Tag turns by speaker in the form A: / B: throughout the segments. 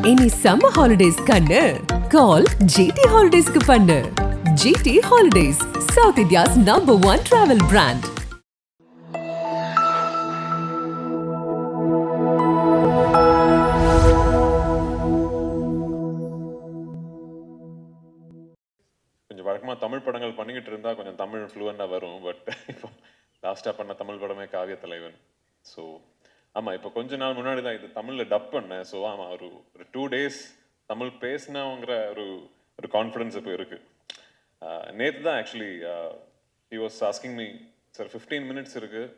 A: Any summer holidays kannu call GT Holidays ku pannu. GT Holidays, South India's #1 travel brand.
B: கொஞ்சம் வழக்கமாக தமிழ் படங்கள் பண்ணிக்கிட்டு இருந்தால் கொஞ்சம் தமிழ் ஃப்ளூவெண்டாக வரும். பட் இப்போ லாஸ்ட்டாக பண்ண தமிழ் படமே காவிய தலைவன். ஸோ ஆமாம், இப்போ கொஞ்ச நாள் முன்னாடி தான் இது தமிழில் டப் பண்ணேன். ஸோ ஆமாம், ஒரு 2 days தமிழ் பேசினாங்கிற ஒரு கான்ஃபிடன்ஸ் இப்போ இருக்குது. நேற்று தான் actually he was asking me, sir 15 minutes இருக்குது,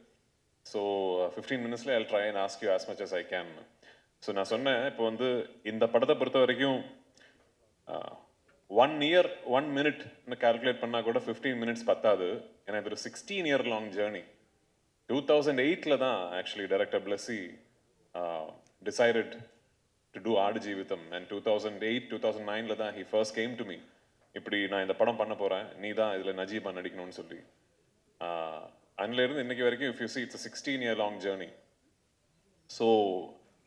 B: ஸோ 15 minutesல I try and ask you as much as I can. So நான் சொன்னேன், இப்போ வந்து இந்த படத்தை பொறுத்த வரைக்கும் 1 year 1 minute கால்குலேட் பண்ணால் கூட 15 minutes பத்தாது. ஏன்னா இது ஒரு 16 year long ஜேர்னி. 2008 தான் actually director Blessy decided to do Aadu Jeevitham. And 2008-2009 தான் he first came to me, இப்படி நான் இந்த படம் பண்ண போகிறேன், நீ தான் இதில் நஜீபா நடிக்கணும்னு சொல்லி. அதுலேருந்து இன்னைக்கு வரைக்கும் if you see it's 16 year long journey. So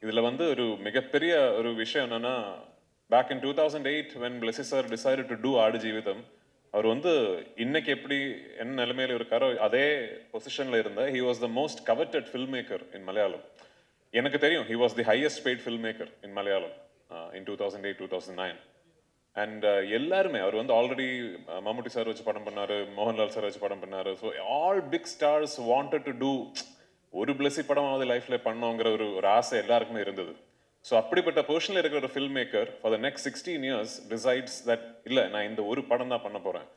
B: இதில் வந்து ஒரு மிகப்பெரிய ஒரு விஷயம் என்னென்னா, back in 2008 when Blessy sir decided to do Aadu Jeevitham, அவர் வந்து இன்னைக்கு எப்படி என்ன நிலைமையில இருக்காரோ அதே பொசிஷன்ல இருந்த he was the most coveted film maker இன் மலையாளம். எனக்கு தெரியும் he was the highest paid film maker in Malayalam in 2008-2009. And எல்லாருமே, அவர் வந்து ஆல்ரெடி மம்முட்டி சார் வச்சு படம் பண்ணாரு, மோகன்லால் சார் வச்சு படம் பண்ணாரு. So all big stars wanted to do ஒரு பிளஸி படமாவது லைஃப்ல பண்ணோங்கிற ஒரு ஆசை எல்லாருக்குமே இருந்தது. ஸோ அப்படிப்பட்ட பொசிஷனில் இருக்கிற ஒரு film maker for the next 16 years decides that இல்லை, நான் இந்த ஒரு படம் தான் பண்ண போகிறேன்.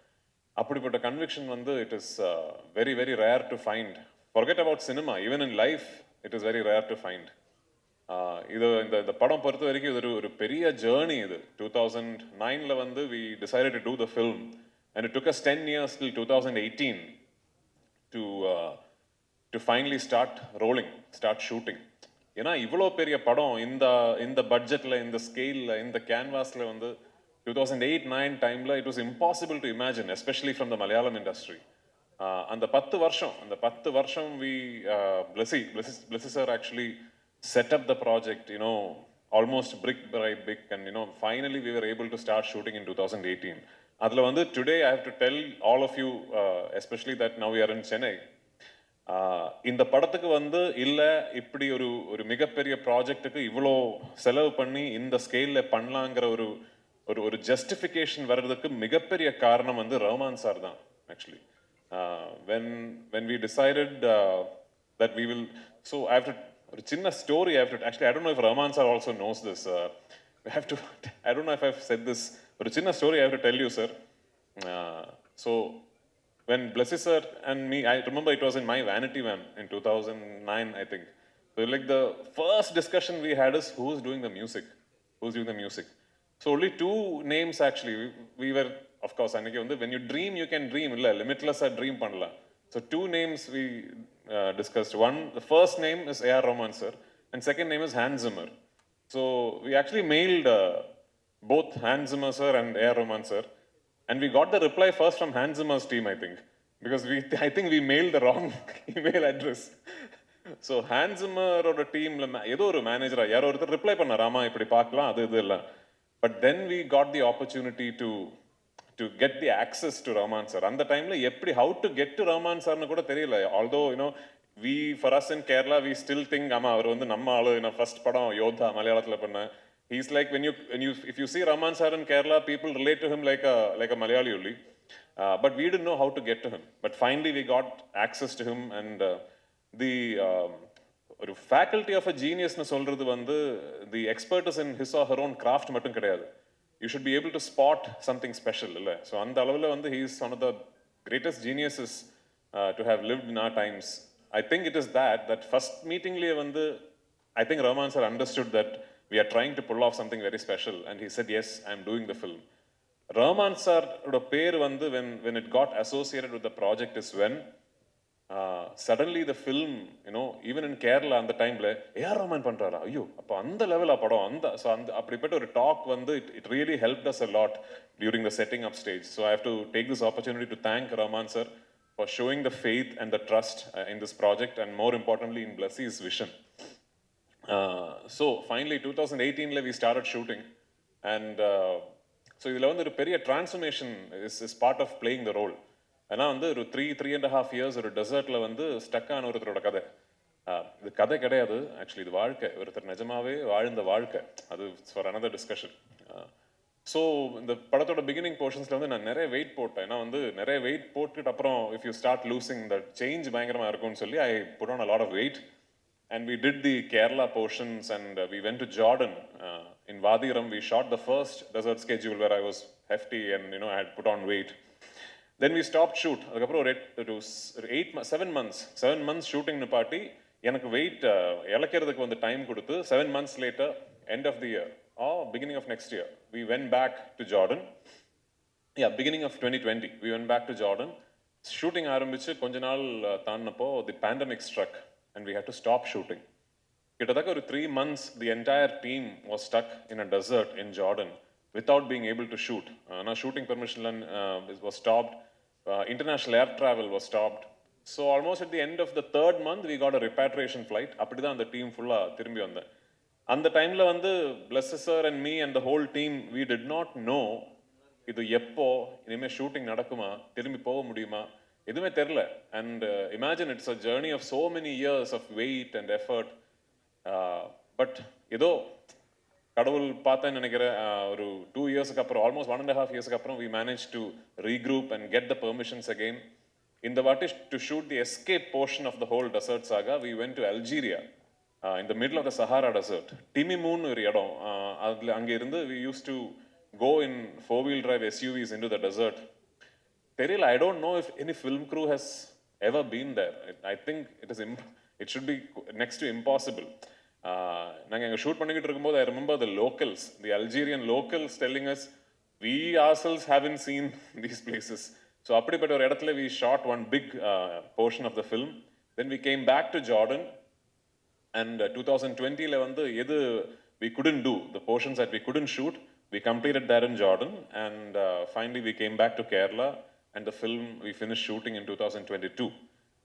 B: அப்படிப்பட்ட கன்விக்ஷன் வந்து it is very very rare to find. Forget about cinema, even in life it is very rare to find. இது இந்த படம் பொறுத்த வரைக்கும் இது ஒரு பெரிய ஜேர்னி. இது 2009 வந்து we decided to do the film and it took us 10 years till 2018 to finally start rolling, start shooting. ஏன்னா இவ்வளோ பெரிய படம் இந்த பட்ஜெட்டில், இந்த ஸ்கேலில், இந்த கேன்வாஸில் வந்து 2008-9 டைமில் it was impossible to imagine, especially from the Malayalam industry. அந்த 10 வருஷம் we Blessy sir actually set up the project, you know, almost brick by brick, and you know finally we were able to start shooting in 2018. அதில் வந்து today I have to tell all of you, especially that now we are in Chennai. இந்த படத்துக்கு வந்து இல்லை, இப்படி ஒரு மிகப்பெரிய ப்ராஜெக்டுக்கு இவ்வளோ செலவு பண்ணி இந்த ஸ்கேலில் பண்ணலாங்கிற ஒரு ஜஸ்டிஃபிகேஷன் வர்றதுக்கு மிகப்பெரிய காரணம் வந்து ரஹ்மான் சார் தான். Actually when we decided that we will, so I have to, ஒரு சின்ன story I have to, actually I don't know if Rahman sir also knows this, I don't know if I've said this, ஒரு சின்ன story I have to tell you, sir. So when Blessy sir and me, I remember it was in my vanity van in 2009, I think. So like the first discussion we had is who's doing the music? So only 2 names actually. We were, of course, when you dream, you can dream. Limitless dream panla. So 2 names we discussed. One, the first name is A.R. Rahman sir, and second name is Hans Zimmer. So we actually mailed both Hans Zimmer sir and A.R. Rahman sir. And we got the reply first from Hans Zimmer's team, I think, because I think we mailed the wrong email address. So Hans Zimmer oda team la edo oru manager yaro oru reply panna, Rama ipdi paakalam adu idu illa. But then we got the opportunity to get the access to Rahman sir. And the time la eppadi how to get to Rahman sir nu kuda theriyala. Although, you know, for us in Kerala we still think ama avaru vandu namma aalu, you know, first padam Yodha Malayalathila panna. He's like, if you see Rahman sir in Kerala, people relate to him like a Malayali only. But we didn't know how to get to him. But finally we got access to him, and the faculty of a genius nu solradhu vandu, the expert is in his or her own craft mattum kedaiyadu. You should be able to spot something special, illa. So and alavula vandu he is one of the greatest geniuses to have lived in our times. I think it is that first meeting liye vandu, I think Rahman sir understood that we are trying to pull off something very special, and he said, yes, I am doing the film. Rahman sir oda per vandu, when it got associated with the project is when suddenly the film, you know, even in Kerala and the time la A.R. Rahman பண்றாரா, ஐயோ அப்ப அந்த level படம் அந்த, so அந்த அப்படிப்பட்ட ஒரு talk வந்து it really helped us a lot during the setting up stage. So I have to take this opportunity to thank Rahman sir for showing the faith and the trust in this project, and more importantly in Blessy's vision. So finally 2018 we started shooting, and so இதில் வந்து ஒரு பெரிய transformation is part of playing the role. ஏன்னா வந்து ஒரு 3.5 years ஒரு டெசர்ட்டில் வந்து stuck ஆன ஒருத்தரோட கதை. இது கதை கிடையாது, ஆக்சுவலி இது வாழ்க்கை, ஒருத்தர் நிஜமாவே வாழ்ந்த வாழ்க்கை. அது ஃபார் அனதர் டிஸ்கஷன். ஸோ இந்த படத்தோட பிகினிங் போர்ஷன்ஸில் வந்து நான் நிறைய வெயிட் போட்டேன். ஏன்னா வந்து நிறைய வெயிட் போட்டுட்டு அப்புறம் if you start losing the change பயங்கரமாக இருக்கும்னு சொல்லி I put on a lot of weight. And we did the Kerala portions, and we went to Jordan. In Vadiram, we shot the first desert schedule where I was hefty and, you know, I had put on weight. Then we stopped shoot. Adukapro it was 7 months shooting nipati. எனக்கு wait இழக்கிறதுக்கு வந்து time கொடுத்து 7 months later, end of the year or beginning of next year, we went back to Jordan. Beginning of 2020, we went back to Jordan. Shooting ஆரம்பிச்சு கொஞ்ச நாள் தாண்டினப்போ the pandemic struck and we had to stop shooting. கிட்டத்தட்ட ஒரு 3 months the entire team was stuck in a desert in Jordan without being able to shoot. Now shooting permission was stopped, international air travel was stopped. So almost at the end of the 3rd month we got a repatriation flight. அப்படிதான் அந்த team ஃபுல்லா திரும்பி வந்தேன். அந்த டைம்ல வந்து Blessed sir and me and the whole team, we did not know இது எப்போ இனிமே ஷூட்டிங் நடக்குமா, திரும்பி போக முடியுமா, எதுவுமே தெரியல. And imagine it's a journey of so many years of weight and effort. But ஏதோ கடவுள் பார்த்தேன்னு நினைக்கிறேன். ஒரு 2 yearsக்கு அப்புறம், ஆல்மோஸ்ட் 1.5 yearsக்கு அப்புறம் we managed to regroup and get the permissions again. இந்த வாட்டி to shoot the escape portion of the whole desert saga, we went to Algeria, in the middle of the Sahara desert. Timimoun ஒரு இடம், அதில் அங்கே இருந்து we used to go in 4-wheel drive SUVs into the desert. தெரியல, I don't know if any film crew has ever been there. I think it should be next to impossible. நாங்கள் அங்கே shoot பண்ணிக்கிட்டு இருக்கும்போது I remember the locals, the Algerian locals telling us we ourselves haven't seen these places. So அப்படிப்பட்ட ஒரு இடத்துல we shot one big portion of the film. Then we came back to Jordan, and 2020 வந்து எது we couldn't do, the portions that we couldn't shoot, we completed that in Jordan, and finally we came back to Kerala, and the film we finished shooting in 2022.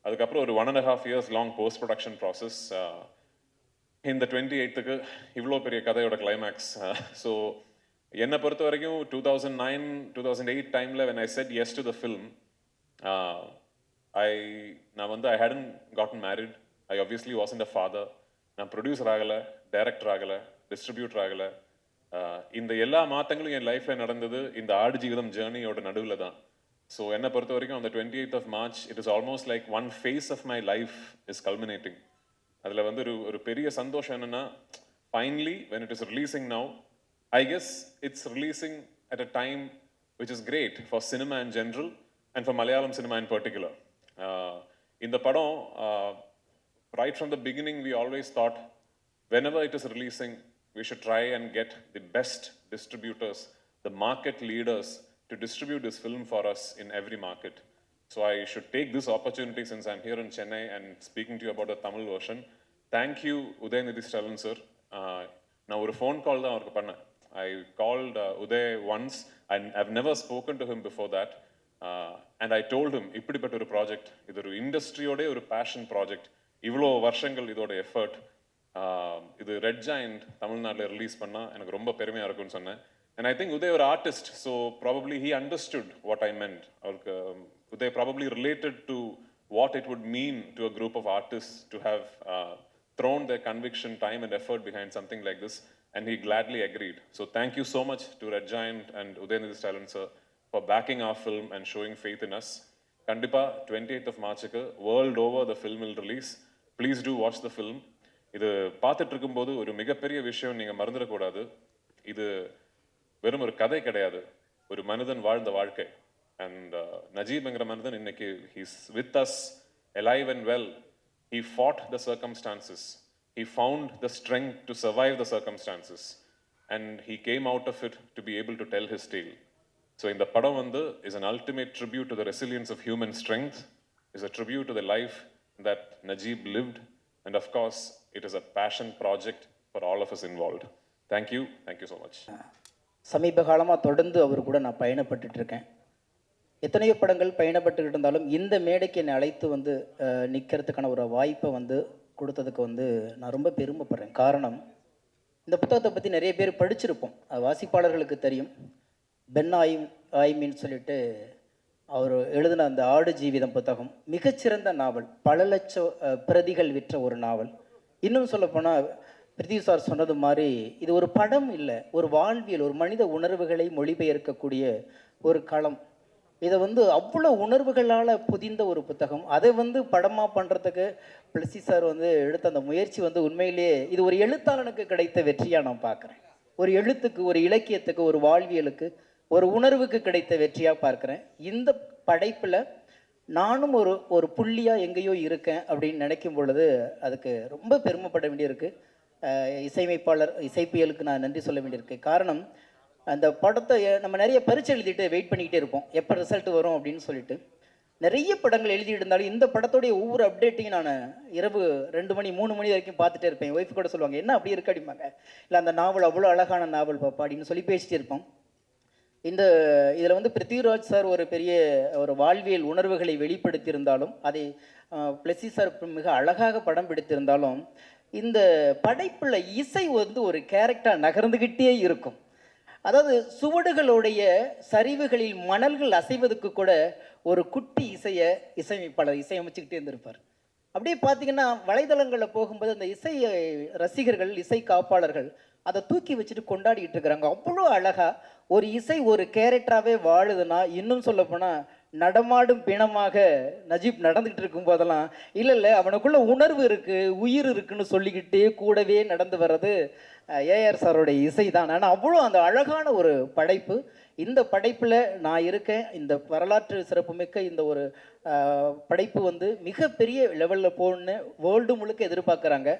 B: அதுக்கப்புறம் ஒரு 1.5 years long post production process. இந்த 28க்கு இவ்வளோ பெரிய கதையோட climax. So என்னை பொறுத்த வரைக்கும் 2009-2008 டைமில் when I said yes to the film, நான் வந்து I hadn't gotten married, I obviously wasn't a father, நான் ப்ரொடியூசர் ஆகலை, டைரக்டர் ஆகலை, டிஸ்ட்ரிபியூட்டர் ஆகலை. இந்த எல்லா மாற்றங்களும் என் லைஃப்பில் நடந்தது இந்த ஆடு ஜீவிதம் ஜேர்னியோட நடுவில் தான். ஸோ என்னை பொறுத்த வரைக்கும் அந்த 28th of March, it is almost like one phase of my life is culminating. அதில் வந்து ஒரு பெரிய சந்தோஷம் என்னென்னா, finally when it is releasing now, I guess it's releasing at a time which is great for cinema in general and for Malayalam cinema in particular. இந்த படம், right from the beginning we always thought whenever it is releasing, we should try and get the best distributors, the market leaders, to distribute this film for us in every market. So I should take this opportunity, since I'm here in Chennai and speaking to you about the Tamil version. Thank you, Udayanidhi Stalin sir. நான் ஒரு phone call தான் அவருக்கு பண்ணேன். I called Uday once, and I've never spoken to him before that. And I told him, இப்படிப்பட்ட ஒரு project, இது ஒரு இண்டஸ்ட்ரியோட ஒரு பேஷன் ப்ராஜெக்ட், இவ்வளோ வருஷங்கள் இதோட எஃபர்ட், இது ரெட் ஜாயிண்ட் தமிழ்நாட்டில் ரிலீஸ் பண்ணால் எனக்கு ரொம்ப பெருமையாக இருக்கும்னு சொன்னேன். And I think Uday was an artist, so probably he understood what I meant. Uday probably related to what it would mean to a group of artists to have thrown their conviction, time and effort behind something like this, and he gladly agreed. So thank you so much to Red Giant and Udayanidhi Stalin sir for backing our film and showing faith in us. Kandipa 28th of March, world over the film will release. Please do watch the film. இது பார்த்துட்டு இருக்கும்போது ஒரு மிகப்பெரிய விஷயம் நீங்கள் மறந்துடக்கூடாது. இது வெறும் ஒரு கதை கிடையாது, ஒரு மனிதன் வாழ்ந்த வாழ்க்கை. அண்ட் நஜீப்ங்கிற மனிதன் இன்னைக்கு he's with us, alive and well. He fought the circumstances, he found the strength to survive the circumstances, and he came out of it to be able to tell his tale. So இந்த படம் வந்து is an ultimate tribute to the resilience of human strength, is a tribute to the life that Najib lived, and of course it is a passion project for all of us involved. Thank you so much.
C: சமீப காலமாக தொடர்ந்து அவர் கூட நான் பயணப்பட்டுருக்கேன். எத்தனையோ படங்கள் பயணப்பட்டுக்கிட்டு இருந்தாலும் இந்த மேடைக்கு என்னை அழைத்து வந்து நிற்கிறதுக்கான ஒரு வாய்ப்பை வந்து கொடுத்ததுக்கு வந்து நான் ரொம்ப பெருமைப்படுறேன். காரணம், இந்த புத்தகத்தை பற்றி நிறைய பேர் படிச்சிருப்போம், வாசிப்பாளர்களுக்கு தெரியும். பென் ஆயிமின்னு சொல்லிட்டு அவர் எழுதின அந்த ஆடு ஜீவிதம் புத்தகம் மிகச்சிறந்த நாவல், பல லட்சம் பிரதிகள் விற்ற ஒரு நாவல். இன்னும் சொல்லப்போனால் பிரித்திவ் சார் சொன்னது மாதிரி இது ஒரு படம் இல்லை, ஒரு வாழ்வியல், ஒரு மனித உணர்வுகளை மொழிபெயர்க்கக்கூடிய ஒரு களம். இதை வந்து அவ்வளோ உணர்வுகளால் புதிந்த ஒரு புத்தகம். அதை வந்து படமாக பண்ணுறதுக்கு பிளஸி சார் வந்து எடுத்த அந்த முயற்சி வந்து உண்மையிலேயே இது ஒரு எழுத்தாளனுக்கு கிடைத்த வெற்றியாக நான் பார்க்குறேன். ஒரு எழுத்துக்கு, ஒரு இலக்கியத்துக்கு, ஒரு வாழ்வியலுக்கு, ஒரு உணர்வுக்கு கிடைத்த வெற்றியாக பார்க்குறேன். இந்த படைப்பில் நானும் ஒரு புள்ளியாக எங்கேயோ இருக்கேன் அப்படின்னு நினைக்கும் பொழுது அதுக்கு ரொம்ப பெருமைப்பட வேண்டியிருக்கு. இசையமைப்பாளர் இசைப்பியலுக்கு நான் நன்றி சொல்ல வேண்டியிருக்கு. காரணம், அந்த படத்தை நம்ம நிறைய பரீட்சை எழுதிட்டு வெயிட் பண்ணிக்கிட்டே இருப்போம், எப்போ ரிசல்ட் வரும் அப்படின்னு சொல்லிட்டு. நிறைய படங்கள் எழுதிட்டு இருந்தாலும் இந்த படத்தோடைய ஒவ்வொரு அப்டேட்டையும் நான் இரவு 2 மணி 3 மணி வரைக்கும் பார்த்துட்டே இருப்பேன். ஒய்ஃப் கூட சொல்லுவாங்க, என்ன அப்படி இருக்கு அப்படிம்பாங்க. இல்லை, அந்த நாவல் அவ்வளோ அழகான நாவல் பாப்பா அப்படின்னு சொல்லி பேசிட்டு இருப்போம். இதில் வந்து பிருத்திவிராஜ் சார் ஒரு பெரிய ஒரு வாழ்வியல் உணர்வுகளை வெளிப்படுத்தியிருந்தாலும், அதை பிளஸி சார் மிக அழகாக படம் பிடித்திருந்தாலும், இந்த படைப்பில் இசை வந்து ஒரு கேரக்டராக நகர்ந்துக்கிட்டே இருக்கும். அதாவது சுவடுகளுடைய சரிவுகளில் மணல்கள் அசைவதுக்கு கூட ஒரு குட்டி இசையமைப்பாளர் இசையமைச்சுக்கிட்டே இருந்திருப்பார். அப்படியே பார்த்தீங்கன்னா வலைதளங்களில் போகும்போது அந்த இசை ரசிகர்கள், இசை காப்பாளர்கள் அதை தூக்கி வச்சுட்டு கொண்டாடிட்டு இருக்கிறாங்க. அவ்வளோ அழகா ஒரு இசை ஒரு கேரக்டராகவே வாழுதுன்னா, இன்னும் சொல்லப்போனால் நடமாடும் பிணமாக நஜீப் நடந்துகிட்டு இருக்கும் போதெல்லாம் இல்லை அவனுக்குள்ள உணர்வு இருக்குது, உயிர் இருக்குன்னு சொல்லிக்கிட்டே கூடவே நடந்து வர்றது ஏஆர் சாரோடைய இசை தான். ஆனால் அவ்வளோ அந்த அழகான ஒரு படைப்பு. இந்த படைப்பில் நான் இருக்கேன். இந்த வரலாற்று சிறப்புமிக்க இந்த ஒரு படைப்பு வந்து மிகப்பெரிய லெவலில் போகணுன்னு வேர்ல்டு முழுக்க எதிர்பார்க்குறாங்க.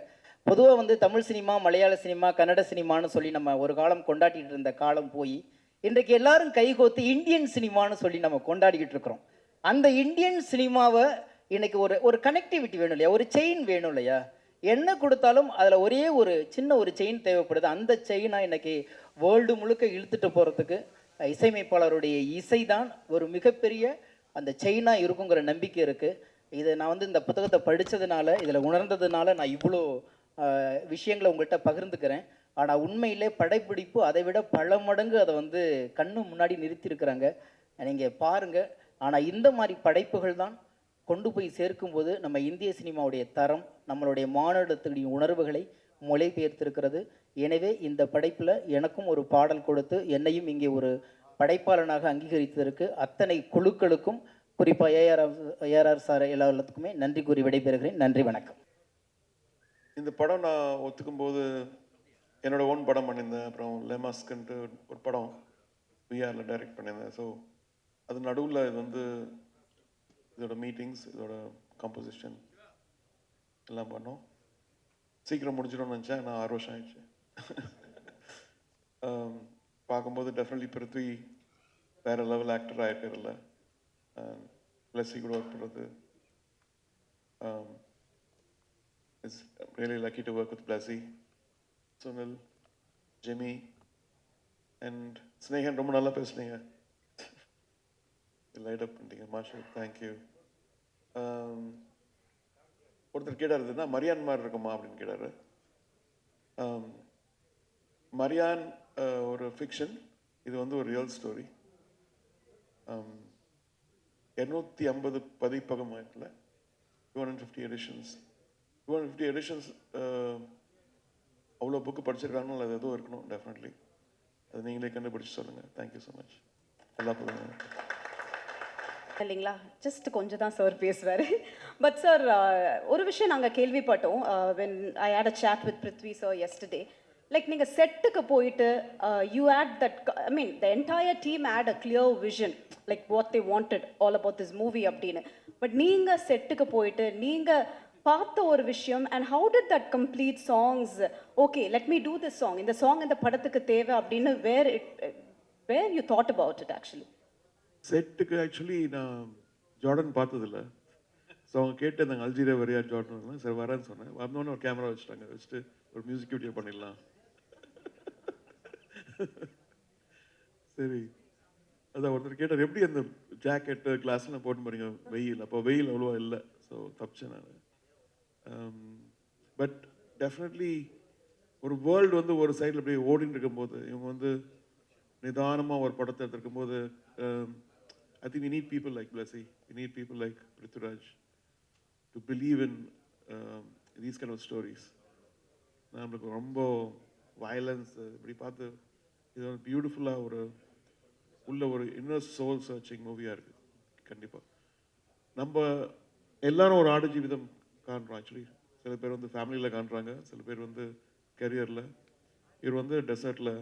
C: பொதுவாக வந்து தமிழ் சினிமா, மலையாள சினிமா, கன்னட சினிமான்னு சொல்லி நம்ம ஒரு காலம் கொண்டாடிட்டு இருந்த காலம் போய் இன்றைக்கு எல்லாரும் கைகோத்து இந்தியன் சினிமான்னு சொல்லி நம்ம கொண்டாடிக்கிட்டு இருக்கிறோம். அந்த இந்தியன் சினிமாவை இன்னைக்கு ஒரு கனெக்டிவிட்டி வேணும் இல்லையா, ஒரு செயின் வேணும் இல்லையா. என்ன கொடுத்தாலும் அதில் ஒரே ஒரு சின்ன ஒரு செயின் தேவைப்படுது. அந்த செயினாக இன்னைக்கு வேர்ல்டு முழுக்க இழுத்துட்டு போகிறதுக்கு இசையமைப்பாளருடைய இசை தான் ஒரு மிகப்பெரிய அந்த செயினாக இருக்குங்கிற நம்பிக்கை இருக்குது. இதை நான் வந்து இந்த புத்தகத்தை படித்ததுனால, இதில் உணர்ந்ததுனால நான் இவ்வளோ விஷயங்களை உங்கள்கிட்ட பகிர்ந்துக்கிறேன். ஆனால் உண்மையிலே படைப்பிடிப்பு அதை விட பல மடங்கு அதை வந்து கண்ணு முன்னாடி நிறுத்தியிருக்கிறாங்க, நீங்கள் பாருங்கள். ஆனால் இந்த மாதிரி படைப்புகள் தான் கொண்டு போய் சேர்க்கும்போது நம்ம இந்திய சினிமாவுடைய தரம், நம்மளுடைய மாநிலத்துடைய உணர்வுகளை மொழிபெயர்த்திருக்கிறது. எனவே இந்த படைப்பில் எனக்கும் ஒரு பாடல் கொடுத்து என்னையும் இங்கே ஒரு படைப்பாளனாக அங்கீகரித்ததற்கு அத்தனை குழுக்களுக்கும், குறிப்பாக ஏஆர் சார் எல்லாத்துக்குமே நன்றி கூறி விடைபெறுகிறேன். நன்றி, வணக்கம்.
D: இந்த படம் நான் ஒத்துக்கும் போது என்னோட ஓன் படம் பண்ணியிருந்தேன். அப்புறம் லெமாஸ்க்குன்ட்டு ஒரு படம் விஆரில் டைரக்ட் பண்ணியிருந்தேன். ஸோ அது நடுவில் இது வந்து இதோட மீட்டிங்ஸ், இதோட கம்போசிஷன் எல்லாம் பண்ணோம். சீக்கிரம் முடிஞ்சிடும்னு நினச்சேன். நான் 6 வருஷம் ஆயிடுச்சு. பார்க்கும்போது டெஃபினெட்லி பிருத்வி வேறு லெவல் ஆக்டர் ஆகிருக்கிறதில்ல. பிளஸி கூட ஒர்க் பண்ணுறது. It's really lucky to work with Blasi, Sunil, Jimmy, and Snehan. ரொம்ப நல்லா பேசுனீங்க. லைட் அப் பண்ணிட்டீங்க. மாஷா, தேங்க்யூ. ஒருத்தர் கேட்டார், மரியான் மாதிரி இருக்குமா அப்படின்னு கேட்டார். மரியான் ஒரு ஃபிக்ஷன், இது வந்து ஒரு ரியல் ஸ்டோரி. 250 பதிப்பகம் ஆயிட்டுல, 250 எடிஷன்ஸ். 250 எடிஷன்ஸ் அவ்வளோ புக்கு படிச்சிருக்காங்கன்னு அது எதுவும் இருக்கணும். டெஃபினெட்லி அது நீங்களே கண்டுபிடிச்சி சொல்லுங்கள். Thank you so much. எல்லா புக்கும்
E: இல்லைங்களா, ஜஸ்ட் கொஞ்சம் தான் சார் பேசுவார். பட் சார், ஒரு விஷயம் நாங்கள் கேள்விப்பட்டோம். When I had a chat with Prithvi sir yesterday, like நீங்கள் செட்டுக்கு போயிட்டு you had that, I mean the entire team had a clear vision, like what they wanted all about this movie அப்படின்னு. But நீங்கள் செட்டுக்கு போயிட்டு நீங்கள் பார்த்த ஒரு விஷயம், and how did that complete songs, okay let me do this song, இந்த song இந்த படத்துக்கு தேவை அப்படின்னு where you thought about it? Actually
D: செட்டுக்கு ஆக்சுவலி நான் ஜார்டன் பார்த்ததில்ல. ஸோ அவங்க கேட்டு இருந்தாங்க, அல்ஜீரியா வரையா ஜார்டன். சரி வரேன்னு சொன்னேன். வந்தோடனே ஒரு கேமரா வச்சுட்டாங்க. வச்சுட்டு ஒரு மியூசிக் வீடியோ பண்ணிடலாம். சரி, அதான் ஒருத்தர் கேட்டார், எப்படி அந்த ஜாக்கெட்டு கிளாஸ்லாம் போட்டு போறீங்க வெயில்? அப்போ வெயில் அவ்வளோவா இல்லை. ஸோ தப்பிச்சேன் நான். பட் டெஃபினெட்லி ஒரு வேர்ல்டு வந்து ஒரு சைடில் அப்படியே ஓடிட்டு இருக்கும்போது இவங்க வந்து நிதானமாக ஒரு படத்தை எடுத்துருக்கும்போது I think we need people like Blessy, we need people like Prithviraj to believe in these kind of stories. நம்மளுக்கு ரொம்ப வயலன்ஸ் இப்படி பார்த்து இது வந்து பியூட்டிஃபுல்லாக உள்ள ஒரு இன்னர் சோல் சர்ச்சிங் மூவியாக இருக்குது. கண்டிப்பாக நம்ம எல்லாரும் ஒரு ஆடு ஜீவிதம் காண்றோம். ஆக்சுவலி சில பேர் வந்து ஃபேமிலியில் காண்றாங்க, சில பேர் வந்து கரியரில், இவர் வந்து டெசர்ட்டில்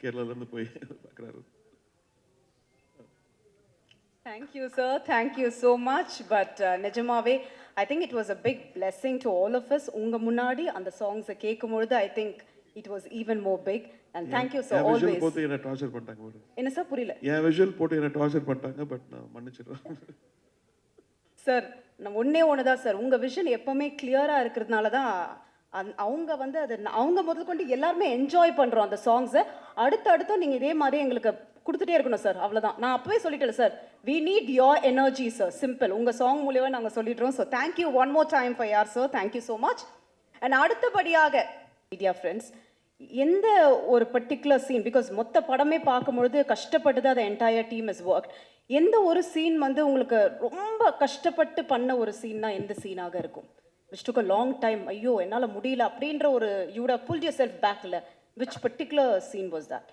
D: கேரளாலேருந்து போய் பார்க்குறாரு.
E: Thank you, sir. Thank you so much. But நிஜமாவே I think it was a big blessing to all of us. உங்க முன்னாடி அந்த songs கேட்கும்பொழுது I think it was even more big. And thank you so always.
D: Visual போட்டு என்ன torture பண்ணிட்டாங்க பாரு.
E: என்ன சார் புரியல?
D: ஏன் விஷுவல் போட்டு என்ன டார்ச்சர் பண்ணிட்டாங்க, பட் நான் மன்னிச்சிடுறேன்.
E: சார் நான் ஒன்று தான் சார், உங்கள் விஷன் எப்போவுமே கிளியராக இருக்கிறதுனால தான் அவங்க வந்து அது அவங்க முதல் கொண்டு எல்லாருமே என்ஜாய் பண்ணுறோம் அந்த சாங்ஸை. அடுத்தடுத்தும் நீங்கள் இதே மாதிரி எங்களுக்கு கொடுத்துட்டே இருக்கணும் சார். அவ்வளோதான், நான் அப்போவே சொல்லிட்டேன் sir, we need your energy sir. Simple, உங்கள் சாங் மூலியமாக நாங்கள் சொல்லிடுறோம். So thank you one more time for your sir, thank you so much. And அடுத்தபடியாக மீடியா ஃப்ரெண்ட்ஸ், எந்த ஒரு பர்டிகுலர் சீன், பிகாஸ் மொத்த படமே பார்க்கும்பொழுது கஷ்டப்பட்டு தான் அந்த என்டையர் டீம் இஸ் ஒர்க், எந்த ஒரு சீன் வந்து உங்களுக்கு ரொம்ப கஷ்டப்பட்டு பண்ண ஒரு சீன்னா எந்த சீனாக இருக்கும்? which took a long time, ஐயோ என்னால் முடியல அப்படின்ற ஒரு you would have pulled yourself back, இல்லை which particular scene was that?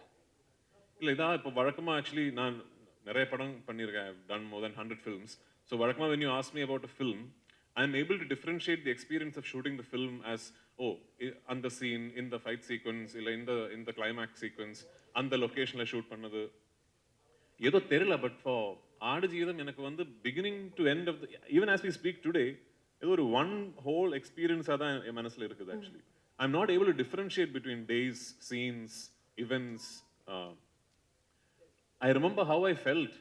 B: இல்லை இதான் இப்போ வழக்கமாக ஆக்சுவலி நான் நிறைய படம் பண்ணியிருக்கேன். I've done more than 100 films. So வழக்கமாக when you ask me about a film, I'm able to differentiate the experience of shooting the film as, oh, அந்த scene, in the fight sequence, இல்லை in the climax sequence, அந்த லொக்கேஷனில் shoot பண்ணது ஏதோ தெரியல. But for ஆடு ஜீவிதம் எனக்கு வந்து beginning to end of even as we speak today ஏதோ ஒரு ஒன் ஹோல் எக்ஸ்பீரியன்ஸாக தான் என் மனசில் இருக்குது. Actually I am not able to differentiate between days, scenes, events. I remember how I felt.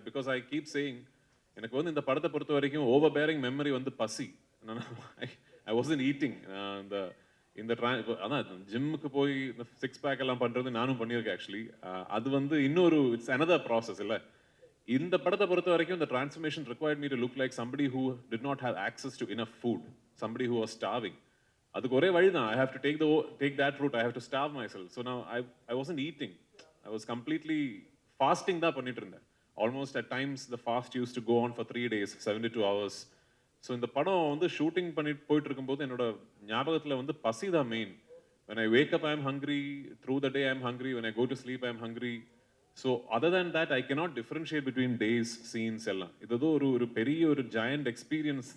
B: Because I keep saying, எனக்கு வந்து இந்த படத்தை பொறுத்த வரைக்கும் ஓவர் பேரிங் மெமரி வந்து பசி. I wasn't eating. இந்த அதான் ஜிம்முக்கு போய் இந்த 6 பேக் எல்லாம் பண்ணுறது நானும் பண்ணியிருக்கேன் ஆக்சுவலி. அது வந்து இன்னொரு இட்ஸ் அனதர் ப்ராசஸ் இல்லை. இந்த படத்தை பொறுத்த வரைக்கும் இந்த transformation required me to look like somebody who did not have access to enough food, somebody who was starving. அதுக்கு ஒரே வழி தான், I have to take that route, I have to starve myself. So now I wasn't eating, I was completely fasting தான் பண்ணிட்டு இருந்தேன். Almost at times the fast used to go on for 3 days, 72 hours. So இந்த படம் வந்து shooting பண்ணிட்டு போயிட்டு இருக்கும்போது என்னோட ஞாபகத்தில் வந்து பசி தான் main. when I wake up I am hungry, through the day I am hungry, when I go to sleep I am hungry. So other than that I cannot differentiate between days, scenes எல்லாம். இது ஏதோ ஒரு பெரிய ஒரு giant experience,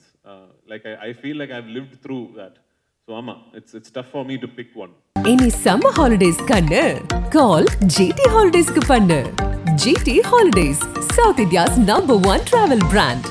B: like I feel like I've lived through that. So ஆமா, it's tough for me to pick one.
A: இனி summer holidays கண்ணு call GT Holidays க்கு பண்ணு. GT Holidays, South India's #1 travel brand.